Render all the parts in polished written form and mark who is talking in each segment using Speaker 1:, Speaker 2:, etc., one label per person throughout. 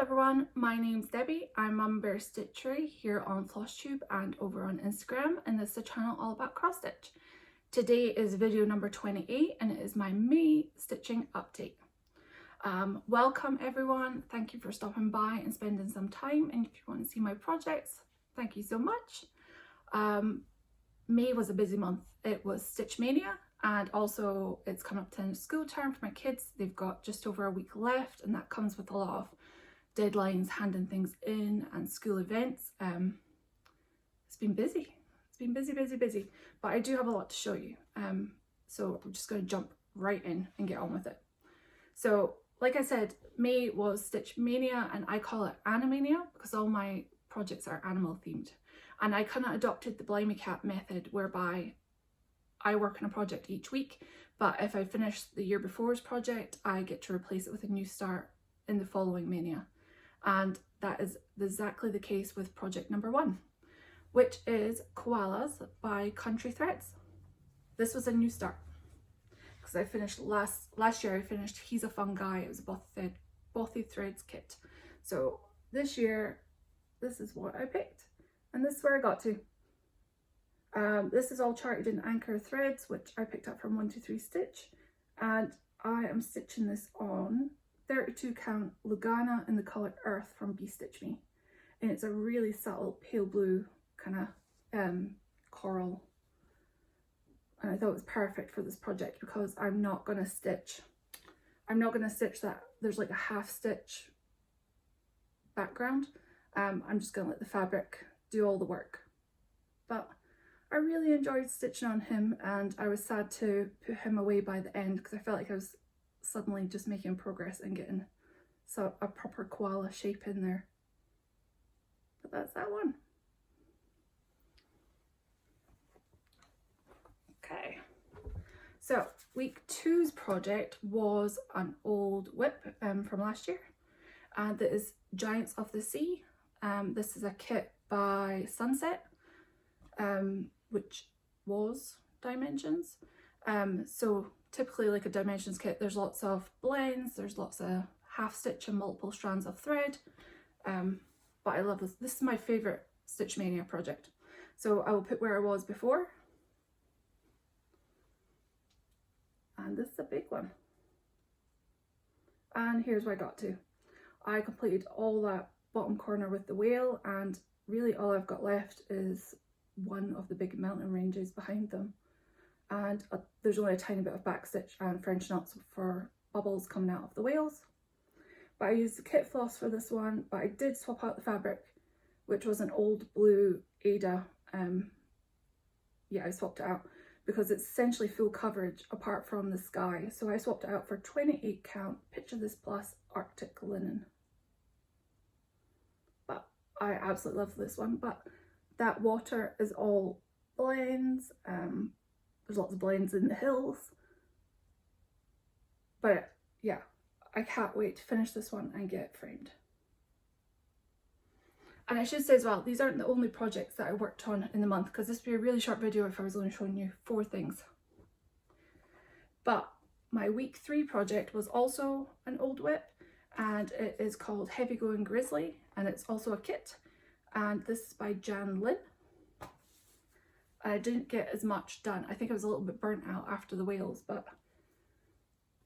Speaker 1: everyone, my name's Debbie. I'm Mum Bear Stitchery here on Flosstube and over on Instagram, and this is a channel all about cross stitch. Today is video number 28 and it is my May stitching update. Welcome everyone, thank you for stopping by and spending some time, and if you want to see my projects, thank you so much. May was a busy month. It was StitchMaynia, and also it's coming up to school term for my kids. They've got just over a week left, and that comes with a lot of deadlines, handing things in and school events. It's been busy. It's been busy, but I do have a lot to show you. So I'm just going to jump right in and get on with it. So like I said, May was StitchMaynia, and I call it Animaynia because all my projects are animal themed. And I kind of adopted the Blimey Cat method, whereby I work on a project each week, but if I finish the year before's project, I get to replace it with a new start in the following Mania. And that is exactly the case with project number 1, which is Koalas by Country Threads. This was a new start because I finished last year. I finished He's a Fun Guy. It was a Bothy Threads kit. So this year, this is what I picked, and this is where I got to. This is all charted in Anchor threads, which I picked up from 123 Stitch, and I am stitching this on 32 count Lugana in the colour Earth from Be Stitch Me, and it's a really subtle pale blue kind of coral, and I thought it was perfect for this project because I'm not gonna stitch that there's like a half stitch background. I'm just gonna let the fabric do all the work. But I really enjoyed stitching on him, and I was sad to put him away by the end because I felt like I was suddenly just making progress and getting a proper koala shape in there. But that's that one. Okay, so week 2's project was an old whip from last year, and that is Giants of the Sea. This is a kit by Sunset, which was Dimensions. So typically, like a Dimensions kit, there's lots of blends, there's lots of half stitch and multiple strands of thread. But I love this. This is my favourite StitchMaynia project. So I will put where I was before. And this is a big one. And here's where I got to. I completed all that bottom corner with the whale, and really all I've got left is one of the big mountain ranges behind them, and there's only a tiny bit of back stitch and French knots for bubbles coming out of the whales. But I used the kit floss for this one, but I did swap out the fabric, which was an old blue Ada. I swapped it out because it's essentially full coverage apart from the sky, so I swapped it out for 28 count Picture This Plus Arctic linen. But I absolutely love this one. But that water is all blends. There's lots of blends in the hills. But yeah, I can't wait to finish this one and get it framed. And I should say as well, these aren't the only projects that I worked on in the month, because this would be a really short video if I was only showing you 4 things. But my week 3 project was also an old whip, and it is called Heavy Going Grizzly, and it's also a kit. And this is by Janlynn. I didn't get as much done. I think I was a little bit burnt out after the whales, but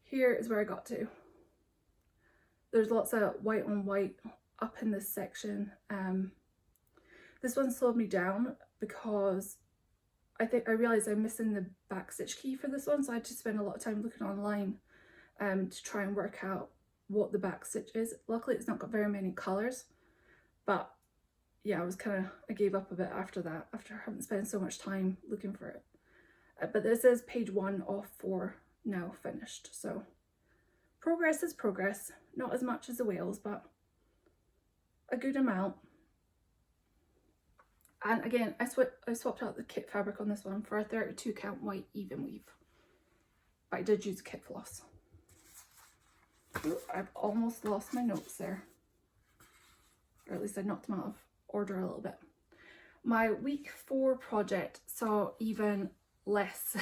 Speaker 1: here is where I got to. There's lots of white on white up in this section. This one slowed me down because I realised I'm missing the back stitch key for this one, so I had to spend a lot of time looking online to try and work out what the back stitch is. Luckily it's not got very many colours, but yeah, I gave up a bit after that, after having spent so much time looking for it. But this is page 1 of 4 now finished, so progress is progress. Not as much as the whales, but a good amount. And again, I swapped out the kit fabric on this one for a 32 count white even weave, but I did use kit floss. Ooh, I've almost lost my notes there, or at least I knocked them out of order a little bit. My week 4 project saw even less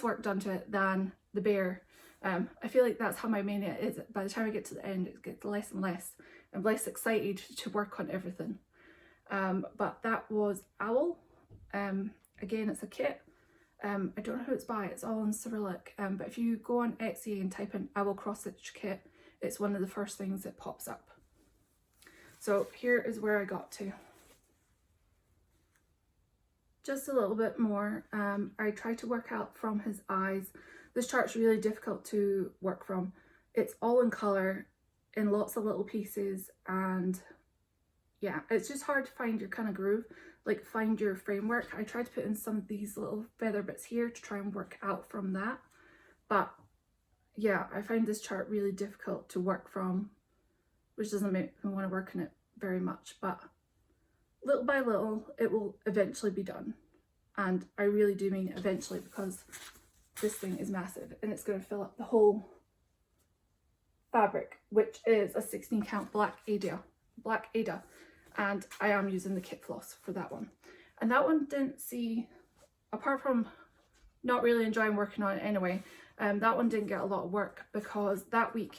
Speaker 1: work done to it than the bear. I feel like that's how my mania is. By the time I get to the end, it gets less and less, I'm less excited to work on everything. But that was Owl. Again, it's a kit. I don't know who it's by, it's all in Cyrillic, but if you go on Etsy and type in Owl cross stitch kit, it's one of the first things that pops up. So here is where I got to. Just a little bit more. I tried to work out from his eyes. This chart's really difficult to work from. It's all in colour, in lots of little pieces, and yeah, it's just hard to find your kind of groove, like find your framework. I tried to put in some of these little feather bits here to try and work out from that, but yeah, I find this chart really difficult to work from, which doesn't make me want to work on it very much, but little by little it will eventually be done. And I really do mean eventually, because this thing is massive and it's going to fill up the whole fabric, which is a 16 count black Ada, and I am using the kit floss for that one. And that one didn't see, apart from not really enjoying working on it anyway, that one didn't get a lot of work because that week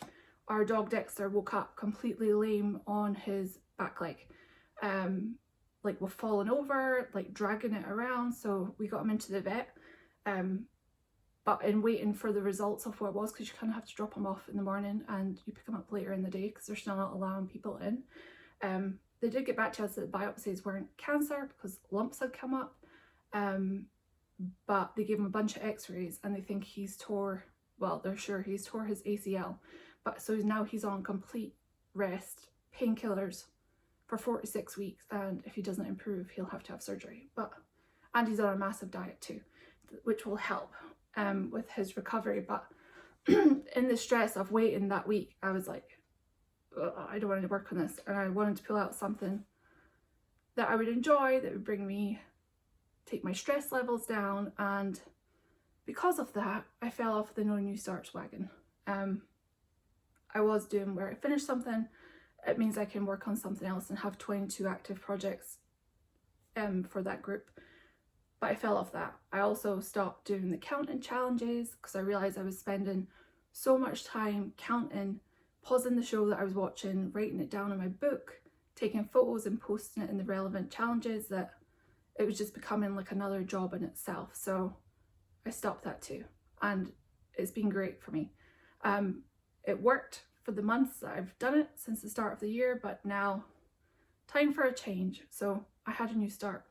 Speaker 1: our dog Dexter woke up completely lame on his back leg. Like we're falling over, like dragging it around, so we got him into the vet. But in waiting for the results of what it was, because you kind of have to drop him off in the morning and you pick him up later in the day because they're still not allowing people in. They did get back to us that the biopsies weren't cancer because lumps had come up, but they gave him a bunch of x-rays and they think he's they're sure he's tore his ACL. But so now he's on complete rest, painkillers for 46 weeks, and if he doesn't improve he'll have to have surgery. And he's on a massive diet too, which will help with his recovery. But in the stress of waiting that week, I was like, I don't want to work on this, and I wanted to pull out something that I would enjoy, that would take my stress levels down. And because of that, I fell off the no new starts wagon. I was doing where I finish something, it means I can work on something else and have 22 active projects for that group. But I fell off that. I also stopped doing the counting challenges because I realised I was spending so much time counting, pausing the show that I was watching, writing it down in my book, taking photos and posting it in the relevant challenges, that it was just becoming like another job in itself. So I stopped that too, and it's been great for me. It worked for the months that I've done it since the start of the year, but now time for a change. So I had a new start.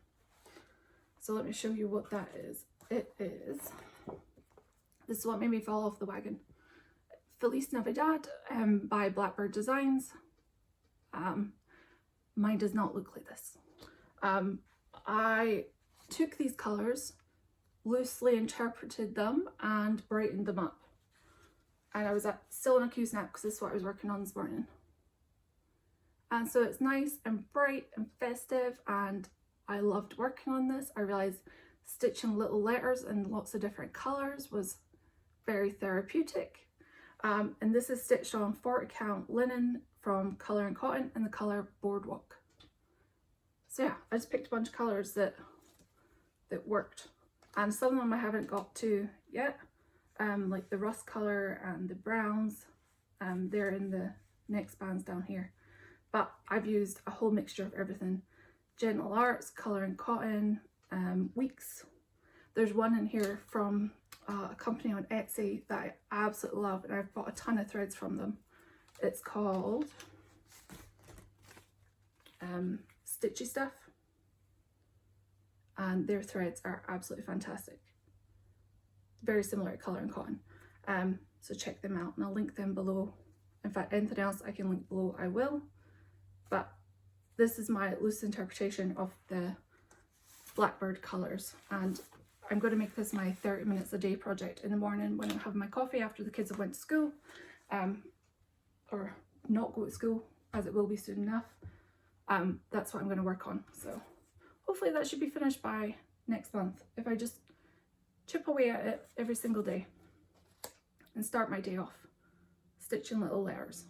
Speaker 1: So let me show you what that is. This is what made me fall off the wagon. Feliz Navidad by Blackbird Designs. Mine does not look like this. I took these colours, loosely interpreted them and brightened them up. And I was still on a Q-snap because this is what I was working on this morning. And so it's nice and bright and festive, and I loved working on this. I realised stitching little letters in lots of different colours was very therapeutic. And this is stitched on 40 count linen from Colour and Cotton in the colour Boardwalk. So yeah, I just picked a bunch of colours that worked, and some of them I haven't got to yet, like the rust colour and the browns. They're in the next bands down here, but I've used a whole mixture of everything. Gentle Arts, Colour and Cotton, Weeks. There's one in here from a company on Etsy that I absolutely love, and I've bought a ton of threads from them. It's called Stitchy Stuff, and their threads are absolutely fantastic. Very similar to Colour and Cotton. So check them out, and I'll link them below. In fact, anything else I can link below, I will. But this is my loose interpretation of the Blackbird colours, and I'm going to make this my 30 minutes a day project in the morning when I'm having my coffee after the kids have went to school, or not go to school, as it will be soon enough. That's what I'm going to work on. So hopefully that should be finished by next month, if I just chip away at it every single day and start my day off stitching little letters.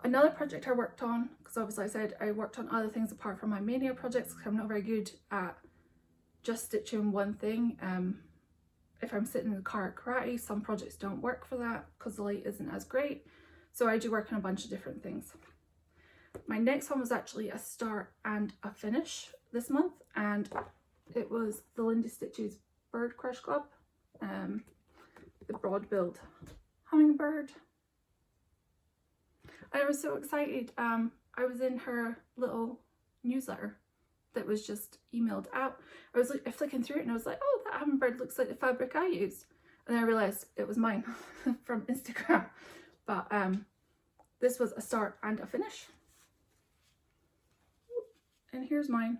Speaker 1: Another project I worked on, because obviously I said I worked on other things apart from my Mania projects because I'm not very good at just stitching one thing. If I'm sitting in the car at karate, some projects don't work for that because the light isn't as great. So I do work on a bunch of different things. My next one was actually a start and a finish this month, and it was the Lindy Stitches Bird Crush Club, the broad-billed Hummingbird. I was so excited. I was in her little newsletter that was just emailed out. I was like flicking through it and I was like, oh, that Hummingbird looks like the fabric I used. And then I realised it was mine from Instagram. But this was a start and a finish. And here's mine.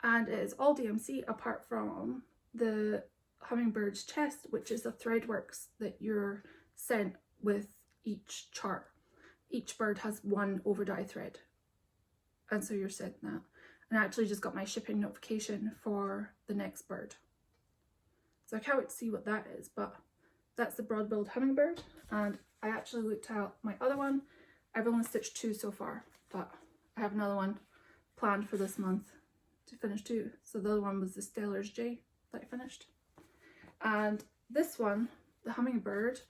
Speaker 1: And it is all DMC apart from the Hummingbird's chest, which is the threadworks that you're sent with each chart. Each bird has one over dye thread. And so you're sent that. And I actually just got my shipping notification for the next bird. So I can't wait to see what that is, but that's the broad-billed Hummingbird. And I actually looked out my other one. I've only stitched 2 so far, but I have another one planned for this month to finish 2. So the other one was the Stellar's J that I finished. And this one, the Hummingbird,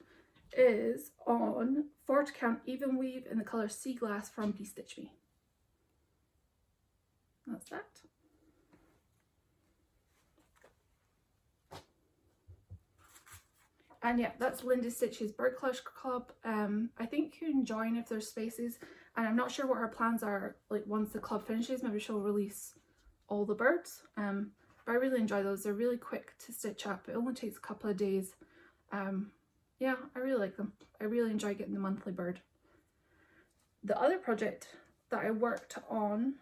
Speaker 1: is on 40 count even weave in the colour Sea Glass from StitchMaynia. That's that. And yeah, that's Lindy Stitch's Bird Crush Club. I think you can join if there's spaces, and I'm not sure what her plans are, like once the club finishes. Maybe she'll release all the birds. But I really enjoy those. They're really quick to stitch up. It only takes a couple of days. Yeah, I really like them. I really enjoy getting the monthly bird. The other project that I worked on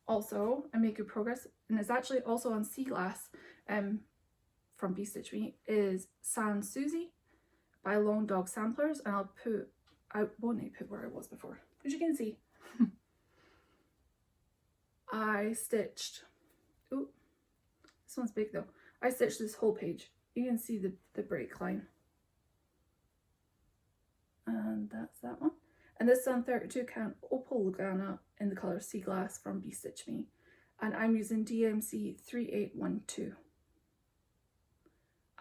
Speaker 1: also and made good progress, and it's actually also on Sea Glass from StitchMaynia, is Soucis by Long Dog Samplers. And I won't put where I was before, as you can see. I stitched, oh, this one's big though. I stitched this whole page. You can see the break line. And that's that one. And this is on 32 count Opal Lugana in the colour Sea Glass from StitchMaynia. And I'm using DMC 3812.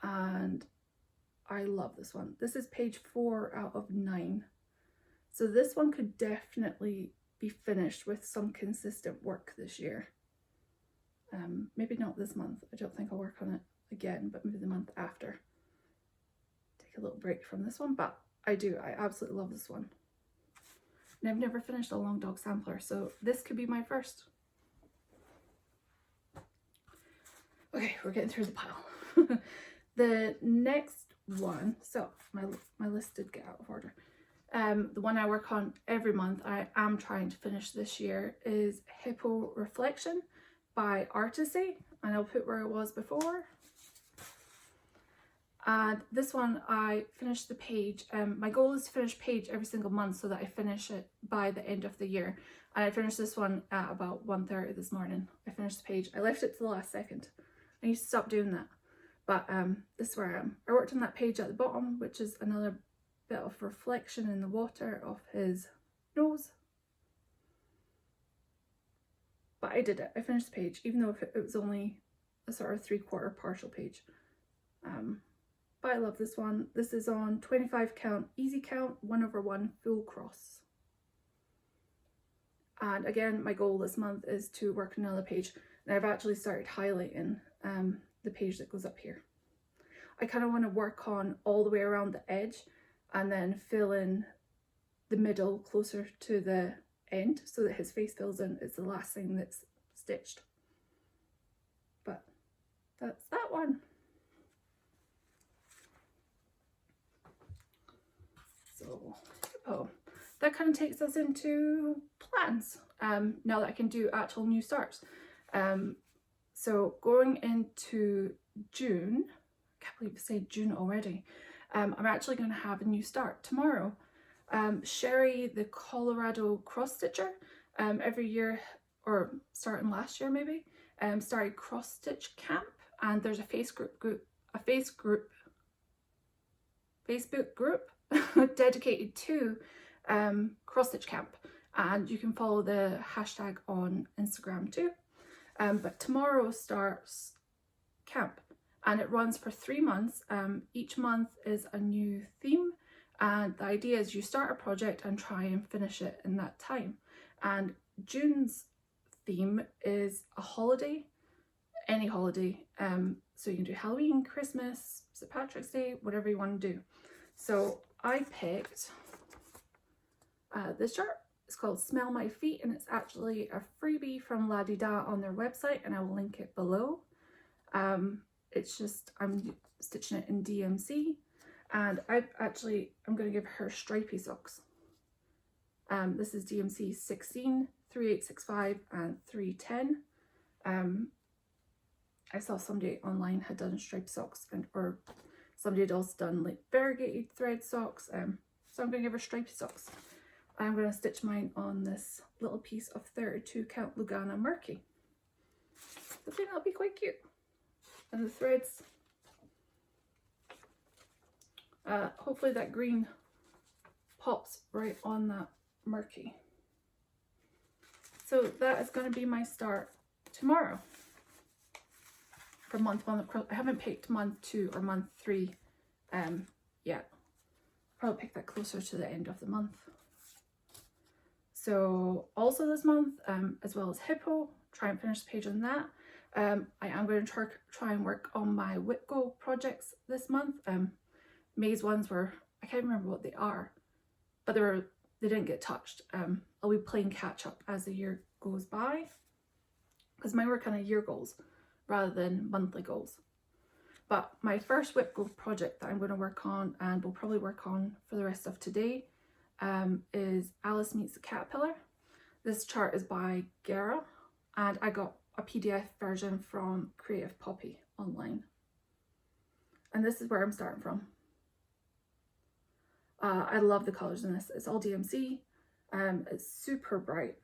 Speaker 1: And I love this one. This is page 4 out of 9. So this one could definitely be finished with some consistent work this year. Maybe not this month. I don't think I'll work on it again, but maybe the month after. Take a little break from this one, but I absolutely love this one. And I've never finished a Long Dog Sampler, so this could be my first. Okay, we're getting through the pile. The next one, so my list did get out of order. The one I work on every month, I am trying to finish this year, is Hippo Reflection by Artecy, and I'll put where it was before. And this one I finished the page. My goal is to finish page every single month so that I finish it by the end of the year. And I finished this one at about 1:30 this morning. I finished the page. I left it to the last second. I need to stop doing that. But this is where I am. I worked on that page at the bottom, which is another bit of reflection in the water of his nose. But I did it. I finished the page, even though it was only a sort of 3/4 partial page. But I love this one. This is on 25 count easy count 1/1 full cross. And again, my goal this month is to work on another page. And I've actually started highlighting the page that goes up here. I kind of want to work on all the way around the edge and then fill in the middle closer to the end so that his face fills in. It's the last thing that's stitched. But that's that one. So, oh, that kind of takes us into plans. Now that I can do actual new starts. So going into June, I can't believe I said June already. I'm actually going to have a new start tomorrow. Sherry, the Colorado cross stitcher, every year, or starting last year maybe, started cross stitch camp, and there's a Facebook group dedicated to cross stitch camp, and you can follow the hashtag on Instagram too. But tomorrow starts camp, and it runs for 3 months. Each month is a new theme, And the idea is you start a project and try and finish it in that time. And June's theme is a holiday, any holiday. So you can do Halloween, Christmas, St. Patrick's Day, whatever you want to do. So I picked this chart. It's called Smell My Feet, and it's actually a freebie from La Di Da on their website, and I will link it below. It's just, I'm stitching it in DMC, and I'm going to give her stripy socks. This is DMC 16, 3865 and 310. I saw somebody online had done striped socks, or somebody had also done like variegated thread socks. So I'm going to give her stripy socks. I'm going to stitch mine on this little piece of 32 count Lugana Murky. I think that'll be quite cute. And the threads, hopefully that green pops right on that Murky. So that is going to be my start tomorrow for month 1. I haven't picked month 2 or month 3 yet. Probably pick that closer to the end of the month. So also this month, as well as Hippo, try and finish the page on that. I am going to try and work on my Whitgo projects this month. May's ones were, I can't remember what they are, but they didn't get touched. I'll be playing catch up as the year goes by, because mine were kind of year goals rather than monthly goals. But my first Whitgo project that I'm going to work on, and will probably work on for the rest of today, is Alice Meets the Caterpillar. This chart is by Gara, and I got a PDF version from Creative Poppy online. And this is where I'm starting from. I love the colours in this. It's all DMC. It's super bright.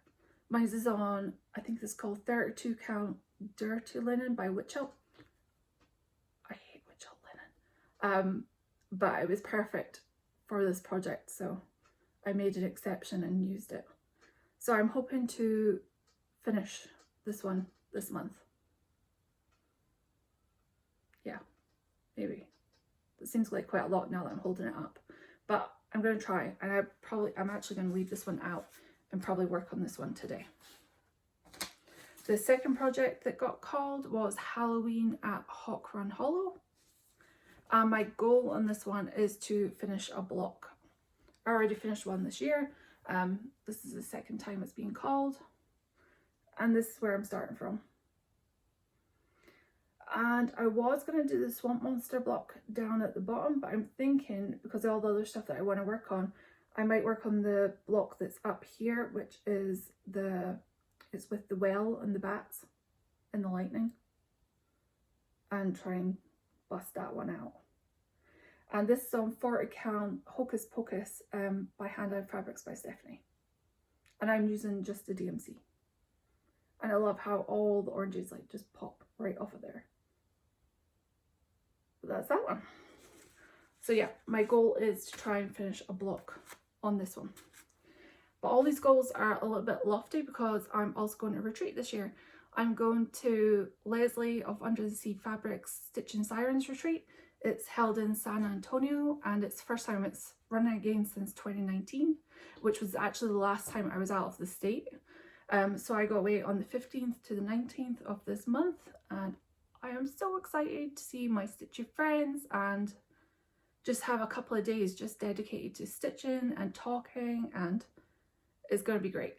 Speaker 1: Mine is on, I think this is called 32 count Dirty Linen by Witchelt. I hate Witchelt linen. But it was perfect for this project, so I made an exception and used it. So I'm hoping to finish this one this month. Yeah, maybe. It seems like quite a lot now that I'm holding it up. But I'm going to try, and I'm actually going to leave this one out and probably work on this one today. The second project that got called was Halloween at Hawk Run Hollow. And my goal on this one is to finish a block. I already finished one this year. This is the second time it's being called. And this is where I'm starting from. And I was going to do the Swamp Monster block down at the bottom, but I'm thinking, because of all the other stuff that I want to work on, I might work on the block that's up here, which is it's with the well and the bats and the lightning, and try and bust that one out. And this is on 40 count Hocus Pocus by Hand Dyed Fabrics by Stephanie. And I'm using just the DMC. And I love how all the oranges like just pop right off of there. But that's that one. So yeah, my goal is to try and finish a block on this one. But all these goals are a little bit lofty because I'm also going to retreat this year. I'm going to Leslie of Under the Sea Fabrics Stitching Sirens retreat. It's held in San Antonio, and it's the first time it's running again since 2019, which was actually the last time I was out of the state. So I go away on the 15th to the 19th of this month, and I am so excited to see my stitchy friends and just have a couple of days just dedicated to stitching and talking, and it's going to be great.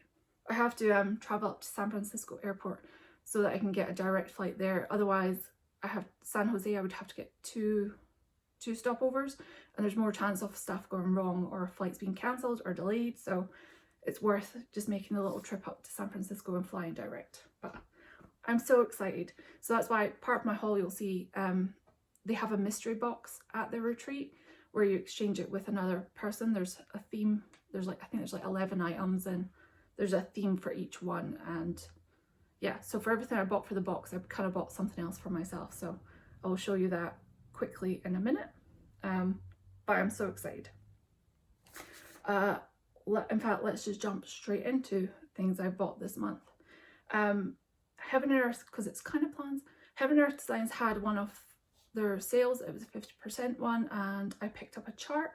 Speaker 1: I have to travel up to San Francisco airport so that I can get a direct flight there. Otherwise, I have San Jose, I would have to get two stopovers, and there's more chance of stuff going wrong or flights being cancelled or delayed, so it's worth just making a little trip up to San Francisco and flying direct. But I'm so excited. So that's why part of my haul, you'll see they have a mystery box at the retreat where you exchange it with another person. There's a theme, I think there's like 11 items, and there's a theme for each one. And yeah, so for everything I bought for the box, I kind of bought something else for myself, so I'll show you that quickly in a minute. But I'm so excited. In fact, let's just jump straight into things I bought this month. Heaven and Earth, because it's kind of plans, Heaven and Earth Designs had one of their sales. It was a 50% one, and I picked up a chart.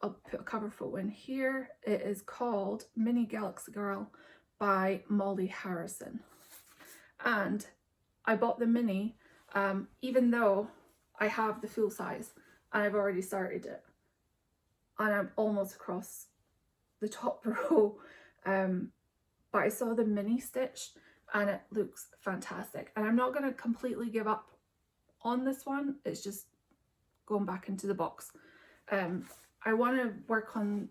Speaker 1: I'll put a cover photo in here. It is called Mini Galaxy Girl by Molly Harrison. And I bought the mini even though I have the full size and I've already started it. And I'm almost across the top row. But I saw the mini stitched and it looks fantastic. And I'm not going to completely give up on this one. It's just going back into the box. I want to work on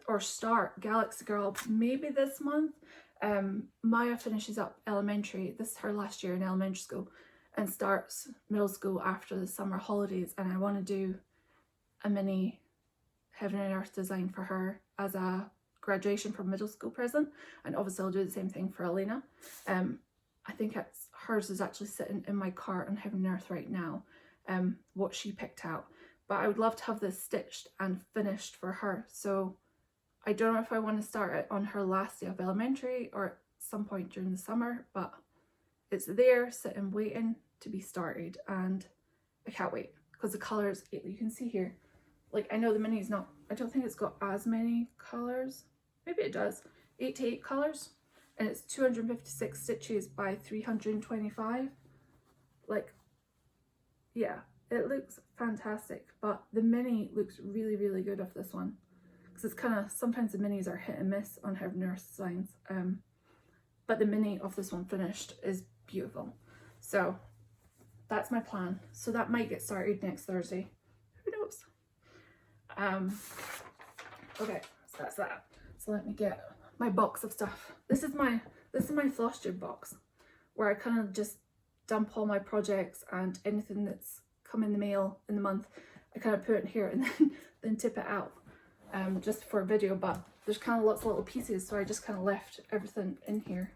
Speaker 1: or start Galaxy Girl maybe this month. Maya finishes up elementary. This is her last year in elementary school and starts middle school after the summer holidays. And I want to do a mini Heaven and Earth design for her as a graduation from middle school present. And obviously I'll do the same thing for Elena. I think hers is actually sitting in my cart on Heaven and Earth right now, what she picked out. But I would love to have this stitched and finished for her. So I don't know if I want to start it on her last day of elementary or at some point during the summer, but it's there sitting waiting to be started and I can't wait because the colours, you can see here, like I know the mini's not, I don't think it's got as many colours, maybe it does, 8 to 8 colours, and it's 256 stitches by 325, like yeah, it looks fantastic, but the mini looks really, really good off this one. Because it's kind of, sometimes the minis are hit and miss on Heaven and Earth designs. But the mini of this one finished is beautiful. So that's my plan. So that might get started next Thursday. Who knows? Okay, so that's that. So let me get my box of stuff. This is my Flosstube box where I kind of just dump all my projects and anything that's come in the mail in the month. I kind of put it in here and then tip it out. Just for a video, but there's kind of lots of little pieces, so I just kind of left everything in here.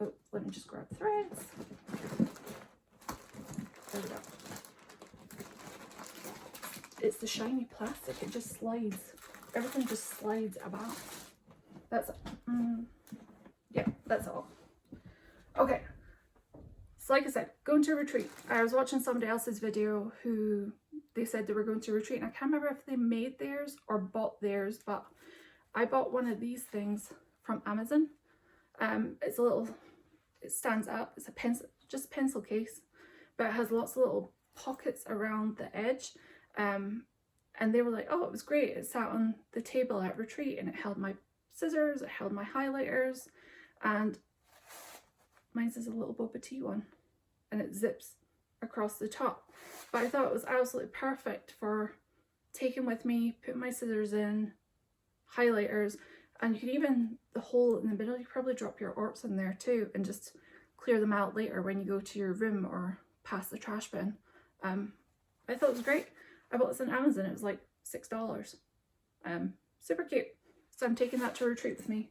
Speaker 1: Oh, let me just grab threads. There we go. It's the shiny plastic, it just slides. Everything just slides about. That's yeah, that's all. Okay, so like I said, going to a retreat. I was watching somebody else's video who they said they were going to retreat, and I can't remember if they made theirs or bought theirs, but I bought one of these things from Amazon. It's a little, it stands up, it's a pencil, just pencil case, but it has lots of little pockets around the edge. And they were like, oh, it was great, it sat on the table at retreat and it held my scissors, it held my highlighters, and mine's is a little boba tea one and it zips across the top. But I thought it was absolutely perfect for taking with me, putting my scissors in, highlighters, and you can even, the hole in the middle, you could probably drop your orps in there too and just clear them out later when you go to your room or past the trash bin. I thought it was great. I bought this on Amazon, it was like $6. Super cute. So I'm taking that to a retreat with me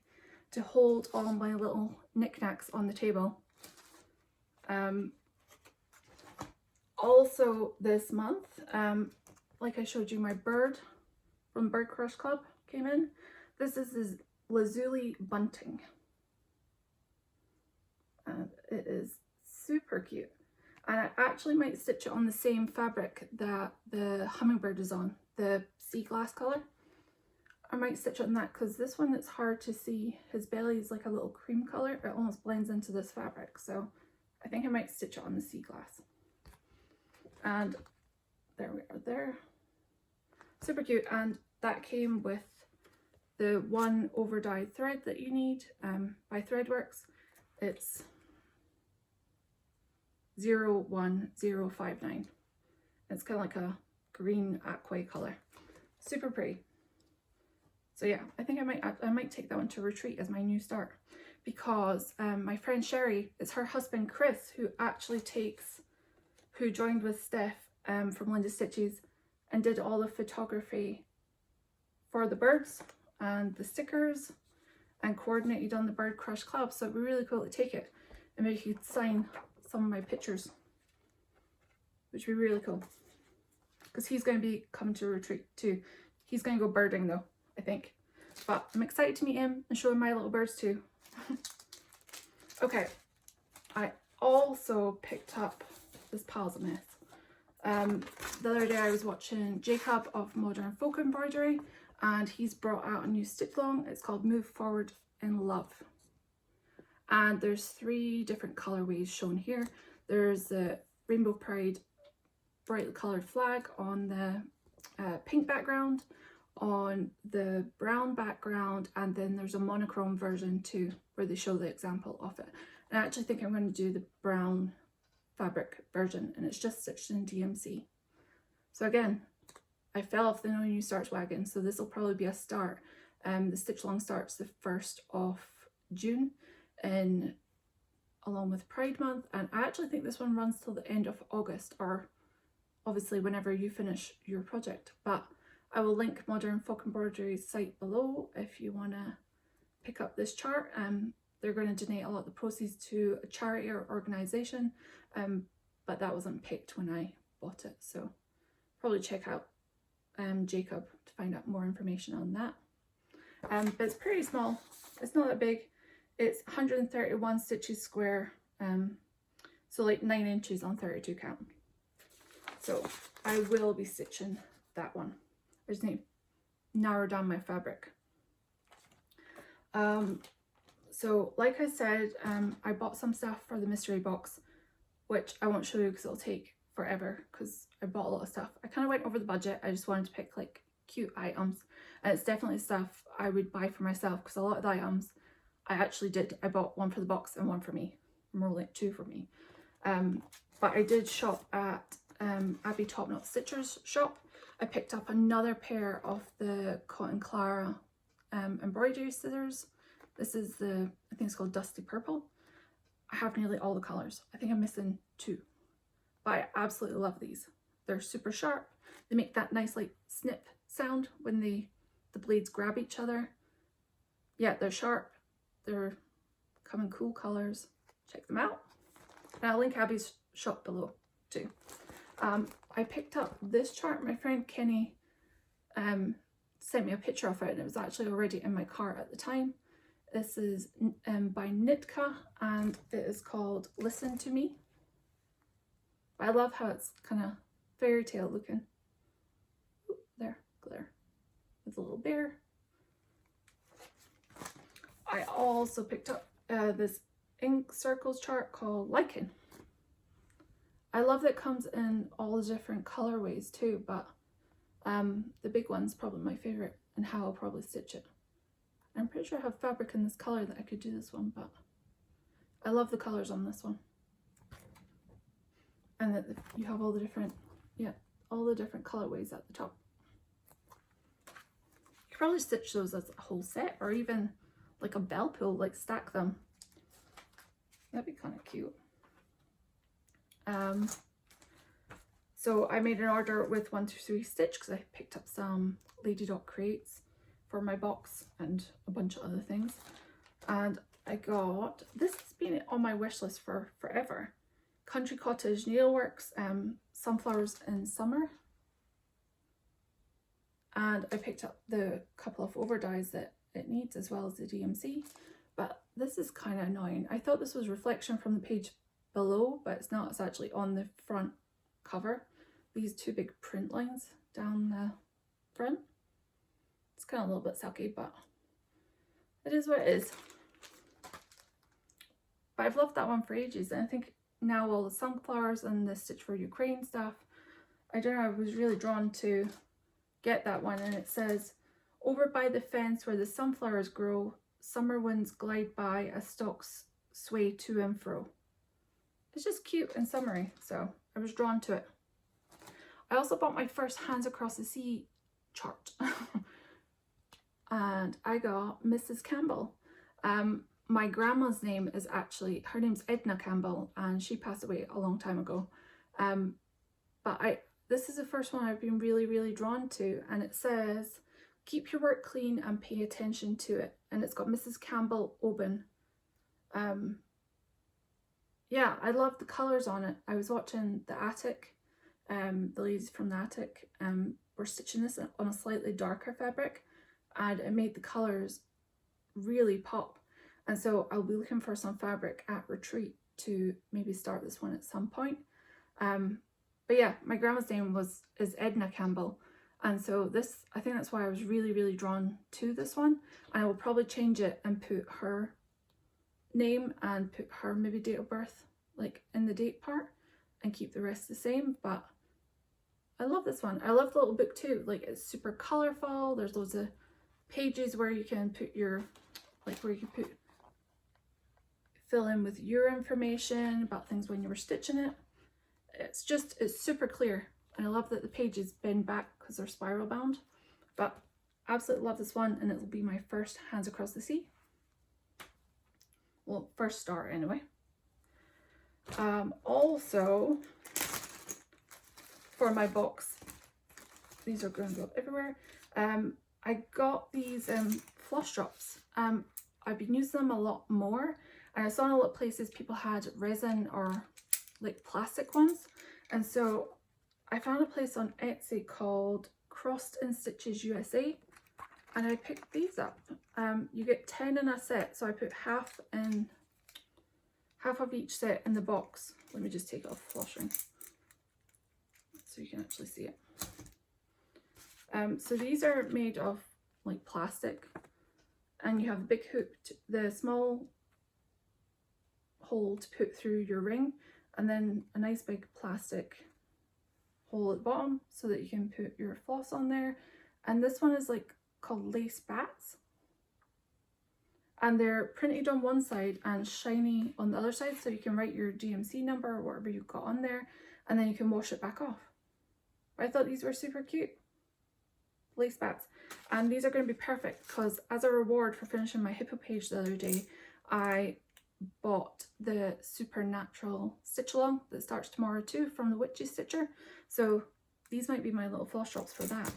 Speaker 1: to hold all my little knickknacks on the table. Also this month, like I showed you, my bird from Bird Crush Club came in. This is his lazuli bunting. It is super cute. And I actually might stitch it on the same fabric that the Hummingbird is on, the sea glass color. I might stitch it on that because this one, it's hard to see. His belly is like a little cream color. It almost blends into this fabric. So I think I might stitch it on the sea glass. And there we are there. Super cute. And that came with the one over dyed thread that you need by Threadworks. It's 01059. It's kind of like a green aqua color. Super pretty. So yeah, I think I might take that one to retreat as my new start, because my friend Sherry, it's her husband Chris who joined with Steph from Lindy Stitches and did all the photography for the birds and the stickers and coordinated on the Bird Crush Club. So it'd be really cool to take it and maybe he could sign some of my pictures, which would be really cool, because he's going to be coming to a retreat too. He's going to go birding though, I think, but I'm excited to meet him and show him my little birds too. Okay, I also picked up this piles of mess. The other day I was watching Jacob of Modern Folk Embroidery, and he's brought out a new stitch along. It's called Move Forward in Love. And there's 3 different colorways shown here. There's the Rainbow Pride brightly colored flag on the pink background, on the brown background, and then there's a monochrome version too where they show the example of it. And I actually think I'm going to do the brown fabric version, and it's just stitched in DMC. So again, I fell off the No New Starts wagon, so this will probably be a start. The stitch along starts the 1st of June along with Pride Month, and I actually think this one runs till the end of August, or obviously whenever you finish your project. But I will link Modern Folk Embroidery's site below if you want to pick up this chart. They're going to donate a lot of the proceeds to a charity or organisation, but that wasn't picked when I bought it, so probably check out Jacob to find out more information on that. But it's pretty small, it's not that big. It's 131 stitches square, so like 9 inches on 32 count. So I will be stitching that one. I just need to narrow down my fabric. So like I said, I bought some stuff for the mystery box, which I won't show you because it'll take forever because I bought a lot of stuff. I kind of went over the budget. I just wanted to pick like cute items, and it's definitely stuff I would buy for myself because a lot of the items I actually did. I bought one for the box and one for me, more like 2 for me. But I did shop at Abbie Topknot Stitcher's shop. I picked up another pair of the Cotton Clara embroidery scissors. This is the, I think it's called Dusty Purple. I have nearly all the colours. I think I'm missing 2. But I absolutely love these. They're super sharp. They make that nice like snip sound when the blades grab each other. Yeah, they're sharp. They're come in cool colours. Check them out. And I'll link Abbie's shop below too. I picked up this chart. My friend Kenny sent me a picture of it, and it was actually already in my cart at the time. This is by Nitka, and it is called Listen to Me. I love how it's kind of fairy tale looking. Ooh, there, glare. With a little bear. I also picked up this ink circles chart called Lichen. I love that it comes in all the different colorways too, but the big one's probably my favorite and how I'll probably stitch it. I'm pretty sure I have fabric in this color that I could do this one, but I love the colors on this one. And that you have all the different, yeah, all the different colorways at the top. You could probably stitch those as a whole set, or even like a bell pull, like stack them. That'd be kind of cute. So I made an order with 123 Stitch because I picked up some Lady Dot crates for my box and a bunch of other things. And I got, this has been on my wish list for forever. Country Cottage Needleworks, Sunflowers in Summer. And I picked up the couple of overdyes that it needs as well as the DMC. But this is kind of annoying. I thought this was reflection from the page below, but it's not. It's actually on the front cover. These 2 big print lines down the front. It's kind of a little bit sucky, but it is what it is. But I've loved that one for ages, and I think now all the sunflowers and the Stitch for Ukraine stuff, I don't know, I was really drawn to get that one. And it says, over by the fence where the sunflowers grow, summer winds glide by as stalks sway to and fro. It's just cute and summery, so I was drawn to it. I also bought my first Hands Across the Sea chart. And I got Mrs. Campbell. My grandma's name is actually, her name's Edna Campbell, and she passed away a long time ago. But this is the first one I've been really drawn to, and it says, keep your work clean and pay attention to it. And it's got Mrs. Campbell Oban. Yeah, I love the colours on it. I was watching The Attic, the ladies from The Attic were stitching this on a slightly darker fabric, and it made the colours really pop. And so I'll be looking for some fabric at Retreat to maybe start this one at some point. But yeah, my grandma's name is Edna Campbell, and so this, I think that's why I was really drawn to this one. And I will probably change it and put her name and put her maybe date of birth like in the date part and keep the rest the same. But I love this one. I love the little book too. Like, it's super colorful. There's loads of pages where you can put your, like, where you can put, fill in with your information about things when you were stitching it. It's super clear, and I love that the pages bend back because they're spiral bound. But absolutely love this one, and it will be my first Hands Across the Sea. Well, first start anyway. Also, for my box, these are going to go up everywhere. I got these Floss Drops. I've been using them a lot more, and I saw in a lot of places people had resin or like plastic ones, and so I found a place on Etsy called Crossed and Stitches USA, and I picked these up. You get 10 in a set, so I put half of each set in the box. Let me just take it off the floss ring so you can actually see it. So these are made of like plastic, and you have a big hook, the small hole to put through your ring, and then a nice big plastic hole at the bottom so that you can put your floss on there. And this one is like called lace bats, and they're printed on one side and shiny on the other side, so you can write your DMC number or whatever you've got on there, and then you can wash it back off. I thought these were super cute. Lace bats. And these are going to be perfect because as a reward for finishing my Hippo page the other day, I bought the Supernatural stitch along that starts tomorrow too from the Witchy Stitcher. So these might be my little floss drops for that,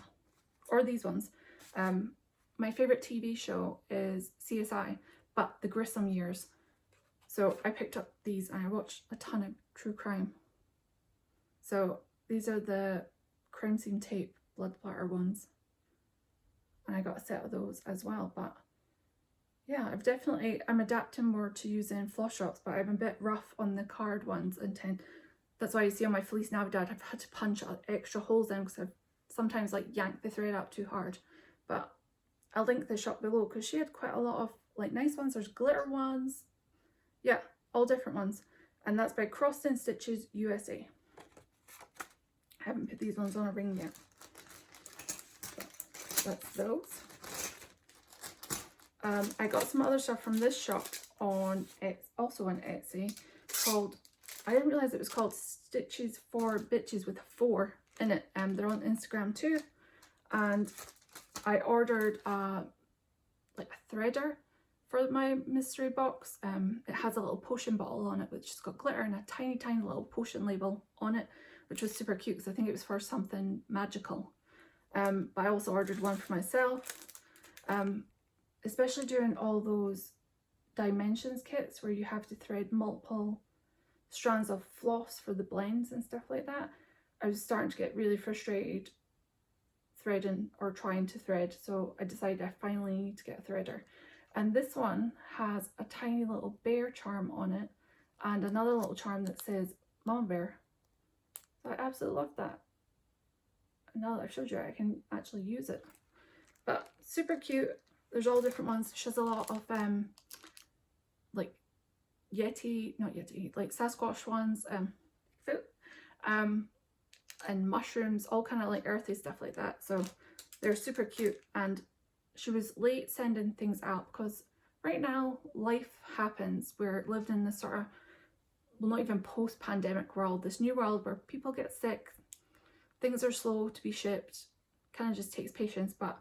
Speaker 1: or these ones. My favorite TV show is CSI, but the Grissom Years. So I picked up these and I watched a ton of true crime. So these are the crime scene tape blood splatter ones, and I got a set of those as well. But yeah, I'm adapting more to using floss drops, but I'm a bit rough on the card ones, and that's why you see on my Felice Navidad I've had to punch extra holes in because I've sometimes like yanked the thread up too hard. But I'll link the shop below because she had quite a lot of like nice ones. There's glitter ones, yeah, all different ones, and that's by Crossed and Stitches USA. I haven't put these ones on a ring yet. That's those. I got some other stuff from this shop also on Etsy called, I didn't realize it was called Stitches for Bitches with a 4 in it. They're on Instagram too, and I ordered like a threader for my mystery box. It has a little potion bottle on it which has got glitter and a tiny little potion label on it, which was super cute because I think it was for something magical. But I also ordered one for myself, especially doing all those dimensions kits where you have to thread multiple strands of floss for the blends and stuff like that. I was starting to get really frustrated threading or trying to thread, so I decided I finally need to get a threader. And this one has a tiny little bear charm on it and another little charm that says Mama Bear. So I absolutely love that. And now that I've showed you, I can actually use it. But super cute. There's all different ones. She has a lot of like like Sasquatch ones, and mushrooms, all kind of like earthy stuff like that. So they're super cute. And she was late sending things out because right now life happens. We're living in this sort of, well, not even post-pandemic world, this new world where people get sick, things are slow to be shipped, kind of just takes patience. But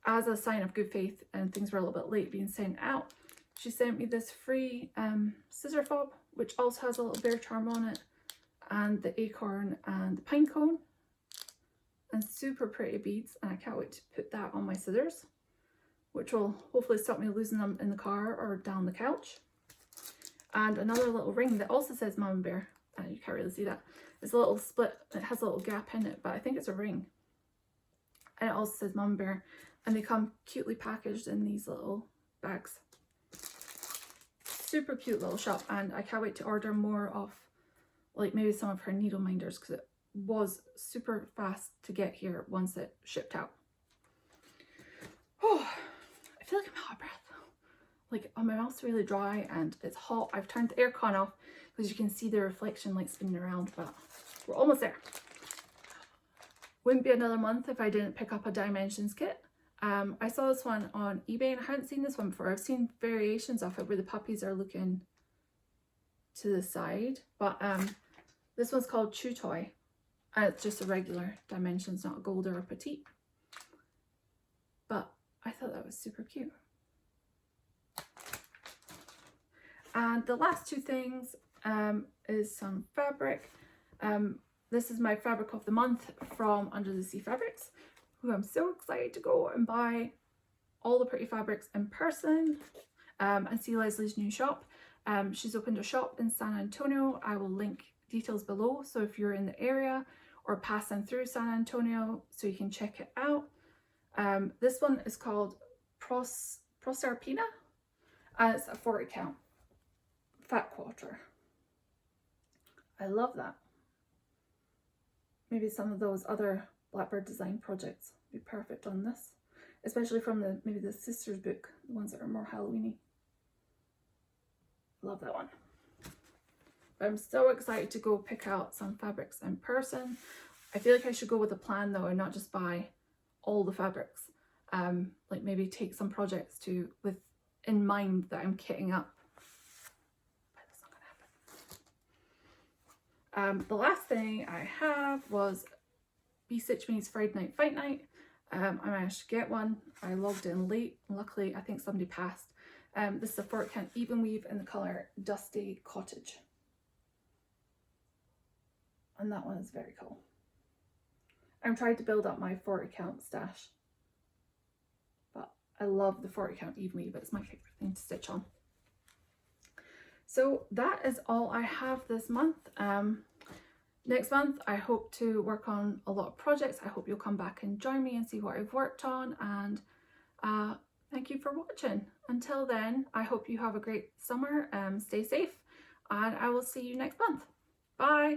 Speaker 1: as a sign of good faith and things were a little bit late being sent out, she sent me this free scissor fob, which also has a little bear charm on it, and the acorn and the pine cone, and super pretty beads. And I can't wait to put that on my scissors, which will hopefully stop me losing them in the car or down the couch. And another little ring that also says Mama Bear. You can't really see that. It's a little split, it has a little gap in it, but I think it's a ring. And it also says Mama Bear, and they come cutely packaged in these little bags. Super cute little shop, and I can't wait to order more of like maybe some of her needle minders, because was super fast to get here once it shipped out. Oh, I feel like I'm out of breath. Like, oh, my mouth's really dry and it's hot. I've turned the aircon off because you can see the reflection like spinning around, but we're almost there. Wouldn't be another month if I didn't pick up a Dimensions kit. I saw this one on eBay and I hadn't seen this one before. I've seen variations of it where the puppies are looking to the side, but this one's called Chew Toy. And it's just a regular Dimensions, not a gold or a petite. But I thought that was super cute. And the last two things is some fabric. This is my fabric of the month from Under the Sea Fabrics, who I'm so excited to go and buy all the pretty fabrics in person and see Leslie's new shop. She's opened a shop in San Antonio. I will link details below, so if you're in the area or passing through San Antonio, so you can check it out. This one is called Proserpina, and it's a 40 count fat quarter. I love that. Maybe some of those other Blackbird design projects would be perfect on this, especially from the maybe the Sisters book, the ones that are more Halloweeny. Love that one. But I'm so excited to go pick out some fabrics in person. I feel like I should go with a plan though and not just buy all the fabrics. Like maybe take some projects with in mind that I'm kitting up. But that's not gonna happen. The last thing I have was StitchMaynia's Friday Night Fight Night. I managed to get one. I logged in late. Luckily, I think somebody passed. This is a 40 count even weave in the colour Dusty Cottage. And that one is very cool. I'm trying to build up my 40 count stash. But I love the 40 count even weave. It's my favourite thing to stitch on. So that is all I have this month. Next month, I hope to work on a lot of projects. I hope you'll come back and join me and see what I've worked on. And thank you for watching. Until then, I hope you have a great summer. Stay safe. And I will see you next month. Bye.